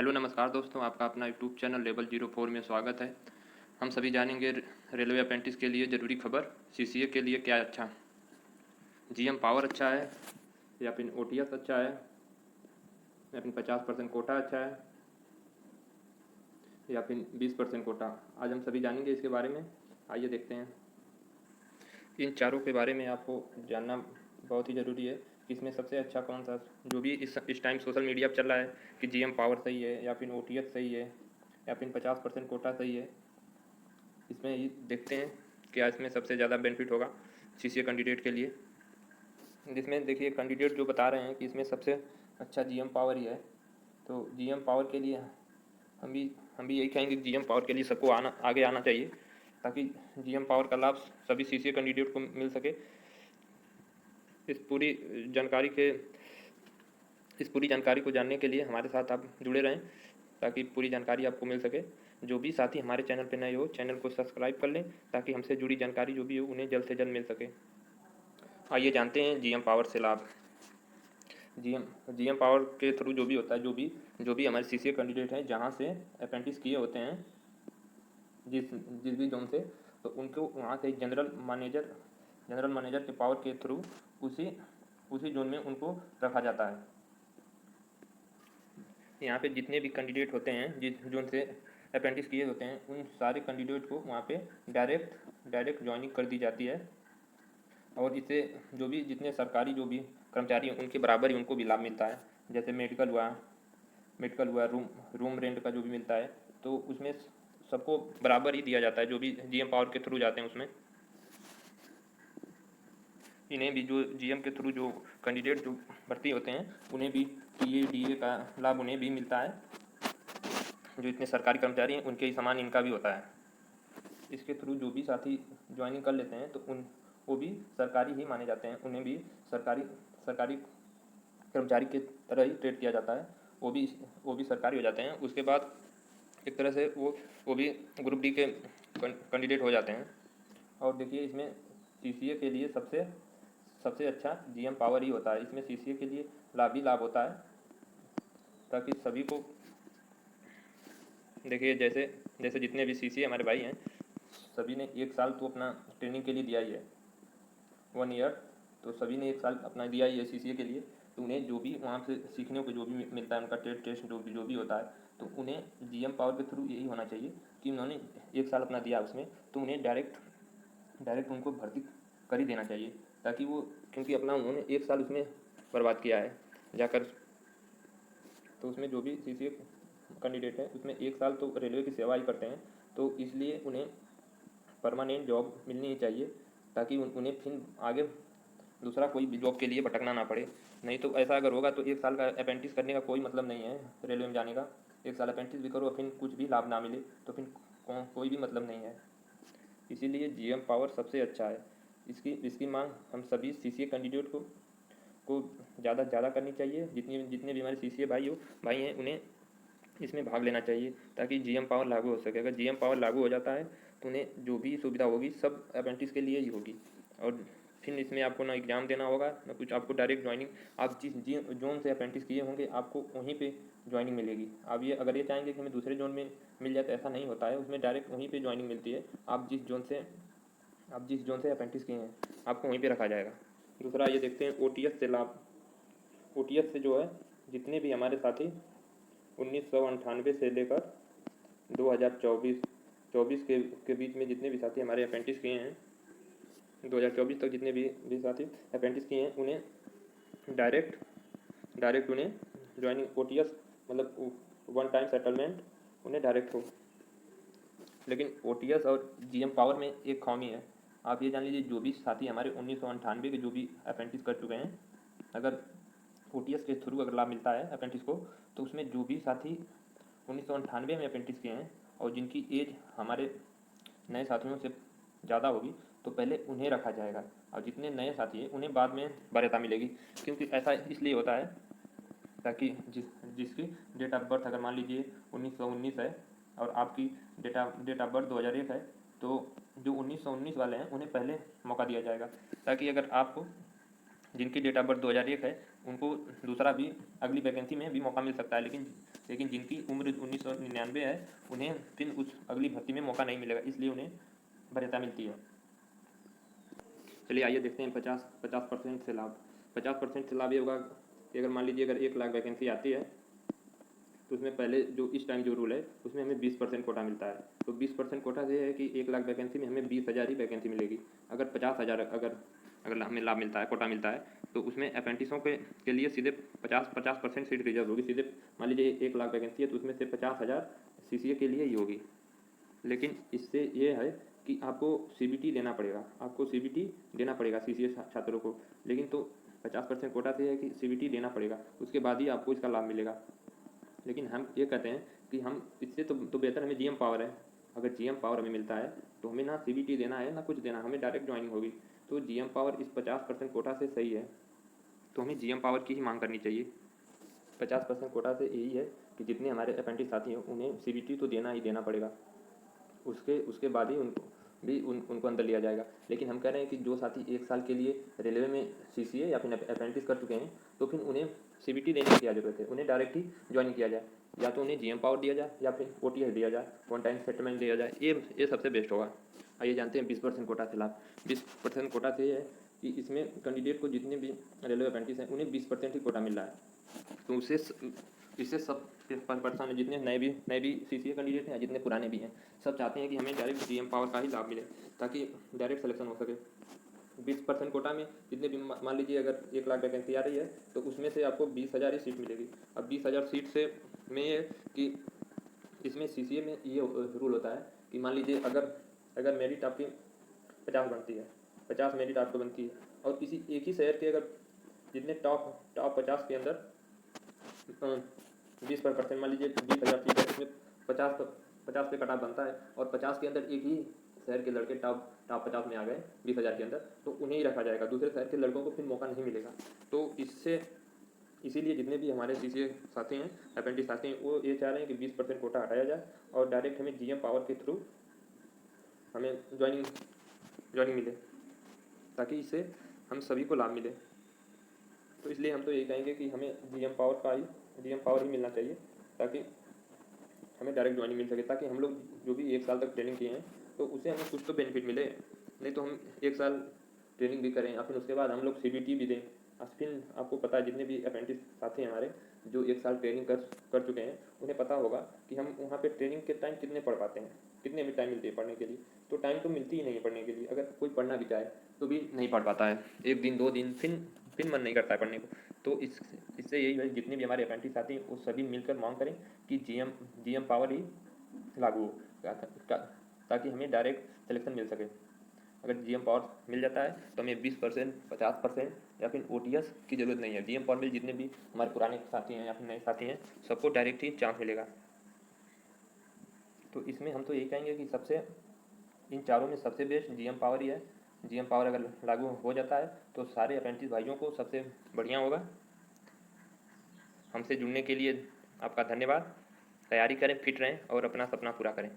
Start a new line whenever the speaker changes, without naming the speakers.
Hello नमस्कार दोस्तों, आपका अपना यूट्यूब चैनल लेवल 04 में स्वागत है। हम सभी जानेंगे रेलवे अप्रेंटिस के लिए ज़रूरी खबर, सीसीए के लिए क्या अच्छा, जीएम पावर अच्छा है या फिर ओटीएस अच्छा है या फिर 50% कोटा अच्छा है या फिर 20% कोटा। आज हम सभी जानेंगे इसके बारे में। आइए देखते हैं। इन चारों के बारे में आपको जानना बहुत ही ज़रूरी है कि इसमें सबसे अच्छा कौन सा, जो भी इस टाइम सोशल मीडिया पर चल रहा है कि जीएम पावर सही है या फिर ओटीएस सही है या फिर 50% कोटा सही है। इसमें ये देखते हैं क्या इसमें सबसे ज़्यादा बेनिफिट होगा सीसीए कैंडिडेट के लिए। जिसमें देखिए कैंडिडेट जो बता रहे हैं कि इसमें सबसे अच्छा जीएम पावर ही है, तो जीएम पावर के लिए हम भी यही कहेंगे कि जीएम पावर के लिए सबको आगे आना चाहिए ताकि जीएम पावर का लाभ सभी सीसीए कैंडिडेट को मिल सके। इस पूरी जानकारी को जानने के लिए हमारे साथ आप जुड़े रहें ताकि पूरी जानकारी आपको मिल सके। जो भी साथी हमारे चैनल पर नए हो, चैनल को सब्सक्राइब कर लें ताकि हमसे जुड़ी जानकारी जो भी हो उन्हें जल्द से जल्द मिल सके। आइए जानते हैं जीएम पावर से लाभ। जीएम पावर के थ्रू जो भी होता है, जो भी हमारे सीसीए कैंडिडेट हैं जहाँ से अप्रेंटिस किए होते हैं जिस जिस भी जोन से, तो उनको वहाँ से जनरल मैनेजर के पावर के थ्रू उसी जोन में उनको रखा जाता है। यहाँ पे जितने भी कैंडिडेट होते हैं जिस जोन से अप्रेंटिस किए होते हैं उन सारे कैंडिडेट को वहाँ पे डायरेक्ट ज्वाइनिंग कर दी जाती है। और इससे जितने सरकारी जो भी कर्मचारी हैं उनके बराबर ही उनको भी लाभ मिलता है। जैसे मेडिकल हुआ, रूम रेंट का जो भी मिलता है, तो उसमें सबको बराबर ही दिया जाता है जो भी जीएम पावर के थ्रू जाते हैं उसमें। इन्हें भी जो जीएम के थ्रू जो कैंडिडेट जो भर्ती होते हैं उन्हें भी टीए डीए का लाभ उन्हें भी मिलता है। जो इतने सरकारी कर्मचारी हैं उनके ही समान इनका भी होता है। इसके थ्रू जो भी साथी ज्वाइनिंग कर लेते हैं तो वो भी सरकारी ही माने जाते हैं, उन्हें भी सरकारी कर्मचारी के तरह ही ट्रीट किया जाता है। वो भी सरकारी हो जाते हैं। उसके बाद एक तरह से वो भी ग्रुप डी के कैंडिडेट हो जाते हैं। और देखिए इसमें सीसीए के लिए सबसे अच्छा जीएम पावर ही होता है। इसमें सीसीए के लिए लाभ ही लाभ होता है ताकि सभी को देखिए जैसे जितने भी सीसीए हमारे भाई हैं सभी ने 1 साल तो अपना ट्रेनिंग के लिए दिया ही है, 1 ईयर, तो सभी ने 1 साल अपना दिया ही है सीसीए के लिए। तो उन्हें जो भी वहाँ से सीखने को जो भी मिलता है, उनका टेस्ट जो भी होता है, तो उन्हें जीएम पावर के थ्रू यही होना चाहिए कि उन्होंने 1 साल अपना दिया उसमें, तो उन्हें डायरेक्ट उनको भर्ती कर ही देना चाहिए ताकि वो, क्योंकि अपना उन्होंने 1 साल उसमें बर्बाद किया है जाकर। तो उसमें जो भी सीसीए कैंडिडेट है उसमें 1 साल तो रेलवे की सेवा ही करते हैं, तो इसलिए उन्हें परमानेंट जॉब मिलनी ही चाहिए ताकि उन्हें फिर आगे दूसरा कोई भी जॉब के लिए भटकना ना पड़े। नहीं तो ऐसा अगर होगा तो 1 साल का अप्रेंटिस करने का कोई मतलब नहीं है रेलवे में जाने का। 1 साल अप्रेंटिस भी करो और फिर कुछ भी लाभ ना मिले तो फिर कोई भी मतलब नहीं है। इसीलिए जीएम पावर सबसे अच्छा है। इसकी मांग हम सभी सीसीए कैंडिडेट को ज़्यादा से ज़्यादा करनी चाहिए। जितने भी हमारे सीसीए भाई हैं उन्हें इसमें भाग लेना चाहिए ताकि जीएम पावर लागू हो सके। अगर जीएम पावर लागू हो जाता है तो उन्हें जो भी सुविधा होगी सब अप्रेंटिस के लिए ही होगी। और फिर इसमें आपको ना एग्ज़ाम देना होगा ना कुछ, आपको डायरेक्ट ज्वाइनिंग, आप जिस जोन से अप्रेंटिस किए होंगे आपको वहीं पे ज्वाइनिंग मिलेगी। आप अगर ये चाहेंगे कि हमें दूसरे जोन में मिल जाए तो ऐसा नहीं होता है, उसमें डायरेक्ट वहीं पे ज्वाइनिंग मिलती है। आप जिस जोन से अप्रेंटिस किए हैं आपको वहीं पर रखा जाएगा। दूसरा ये देखते हैं ओटीएस से लाभ। ओटीएस से जो है जितने भी हमारे साथी 1998 से लेकर 2024 के बीच में जितने भी साथी हमारे अप्रेंटिस किए हैं, 2024 तक जितने भी साथी अप्रेंटिस किए हैं उन्हें डायरेक्ट उन्हें ज्वाइनिंग ओटीएस मतलब 1 टाइम सेटलमेंट उन्हें डायरेक्ट हो। लेकिन ओटीएस और जीएम पावर में एक खामी है। आप ये जान लीजिए जो भी साथी हमारे 1998 के जो भी अप्रेंटिस कर चुके हैं, अगर ओटीएस के थ्रू अगर लाभ मिलता है अप्रेंटिस को, तो उसमें जो भी साथी 1998 में अप्रेंटिस किए हैं और जिनकी एज हमारे नए साथियों से ज़्यादा होगी तो पहले उन्हें रखा जाएगा और जितने नए साथी हैं उन्हें बाद में वरीयता मिलेगी। क्योंकि ऐसा इसलिए होता है ताकि जिसकी डेट ऑफ बर्थ अगर मान लीजिए 1919 है और आपकी डेट ऑफ बर्थ 2001 है, तो जो 1919 वाले हैं उन्हें पहले मौका दिया जाएगा ताकि अगर आपको जिनकी डेट ऑफ बर्थ 2001 है उनको दूसरा भी अगली वैकेंसी में भी मौका मिल सकता है, लेकिन जिनकी उम्र 1999 है उन्हें फिर उस अगली भर्ती में मौका नहीं मिलेगा, इसलिए उन्हें वरीयता मिलती है। चलिए आइए देखते हैं 50% से लाभ। 50% से लाभ ये होगा कि अगर मान लीजिए अगर 1 लाख वैकेंसी आती है तो उसमें पहले जो इस टाइम जो रूल है उसमें हमें 20% कोटा मिलता है। तो 20% कोटा से है कि 1 लाख वैकेंसी में हमें 20,000 ही वैकेंसी मिलेगी। अगर 50,000 अगर हमें लाभ मिलता है, कोटा मिलता है, तो उसमें अप्रेंटिसों के लिए सीधे 50% सीट रिजर्व होगी। सीधे मान लीजिए 1 लाख वैकेंसी है तो उसमें से 50,000 CCA के लिए ही होगी। लेकिन इससे ये है कि आपको CBT देना पड़ेगा, CCA छात्रों को। लेकिन तो 50% कोटा से है कि CBT देना पड़ेगा, उसके बाद ही आपको इसका लाभ मिलेगा। लेकिन हम ये कहते हैं कि हम इससे तो बेहतर हमें GM पावर है। अगर GM पावर हमें मिलता है तो हमें ना CBT देना है ना कुछ देना, हमें डायरेक्ट ज्वाइनिंग होगी। तो GM पावर इस 50% कोटा से सही है, तो हमें GM पावर की ही मांग करनी चाहिए। 50% कोटा से यही है कि जितने हमारे अप्रेंटिस साथी हैं उन्हें CBT तो देना ही देना पड़ेगा, उसके बाद ही उनको अंदर लिया जाएगा। लेकिन हम कह रहे हैं कि जो साथी 1 साल के लिए रेलवे में CCA या फिर अप्रेंटिस कर चुके हैं तो फिर उन्हें CBT देने की क्या जरूरत है, उन्हें डायरेक्ट ही ज्वाइन किया जाए। या तो उन्हें GM पावर दिया जाए या फिर OTS दिया जाए, वन टाइम सेटलमेंट दिया जाए, ये सबसे बेस्ट होगा। आइए जानते हैं 20% कोटा से लाभ। 20% कोटा से ये है कि इसमें कैंडिडेट को जितने भी रेलवे अप्रेंटिस हैं उन्हें 20% ही कोटा मिल रहा है। तो इससे सब पर्सन जितने नए भी CCA कैंडिडेट हैं, जितने पुराने भी हैं, सब चाहते हैं कि हमें डायरेक्ट GM पावर का ही लाभ मिले ताकि डायरेक्ट सिलेक्शन हो सके। 20% कोटा में जितने भी मान लीजिए अगर 1 लाख वैकेंसी आ रही है तो उसमें से आपको 20,000 ही सीट मिलेगी। अब 20,000 सीट से में ये कि इसमें CCA में ये रूल होता है कि मान लीजिए अगर मेरिट आपकी 50 बनती है, 50 मेरिट आपको बनती है, और किसी एक ही शहर के अगर जितने टॉप 50 के अंदर 20% मान लीजिए 20,000 सीट है, उसमें 50 पे कट ऑफ बनता है और 50 के अंदर एक ही शहर के लड़के टॉप 50 में आ गए 20,000 के अंदर, तो उन्हें ही रखा जाएगा, दूसरे शहर के लड़कों को फिर मौका नहीं मिलेगा। तो इसीलिए जितने भी हमारे CCA साथी हैं, अप्रेंटिस साथी हैं, वो ये चाह रहे हैं कि 20% कोटा हटाया जाए और डायरेक्ट हमें GM पावर के थ्रू हमें ज्वाइनिंग मिले ताकि इससे हम सभी को लाभ मिले। तो इसलिए हम तो यही कहेंगे कि हमें GM पावर ही मिलना चाहिए ताकि हमें डायरेक्ट ज्वाइनिंग मिल सके, ताकि हम लोग जो भी 1 साल तक ट्रेनिंग किए हैं तो उससे हमें कुछ तो बेनिफिट मिले। नहीं तो हम 1 साल ट्रेनिंग भी करें और फिर उसके बाद हम लोग CBT भी दें। फिर आपको पता है जितने भी अप्रेंटिस साथी हैं हमारे जो 1 साल ट्रेनिंग कर चुके हैं उन्हें पता होगा कि हम वहाँ पे ट्रेनिंग के टाइम कितने पढ़ पाते हैं, कितने भी टाइम मिलती है पढ़ने के लिए। तो टाइम तो मिलती ही नहीं है पढ़ने के लिए, अगर कोई पढ़ना भी चाहे तो भी नहीं पढ़ पाता है, 1 दिन 2 दिन फिर मन नहीं करता है पढ़ने को। तो इससे यही है जितने भी हमारे अप्रेंटिस साथी हैं वो सभी मिलकर मांग करें कि GM पावर ही लागू हो ताकि हमें डायरेक्ट सिलेक्शन मिल सके। अगर GM पावर मिल जाता है तो हमें 20%, 50% या फिर OTS की ज़रूरत नहीं है। GM पावर मिल जितने भी हमारे पुराने साथी हैं या फिर नए साथी हैं सबको डायरेक्ट ही चांस मिलेगा। तो इसमें हम तो यही कहेंगे कि इन चारों में सबसे बेस्ट GM पावर ही है। GM पावर अगर लागू हो जाता है तो सारे अप्रेंटिस भाइयों को सबसे बढ़िया होगा। हमसे जुड़ने के लिए आपका धन्यवाद। तैयारी करें, फिट रहें और अपना सपना पूरा करें।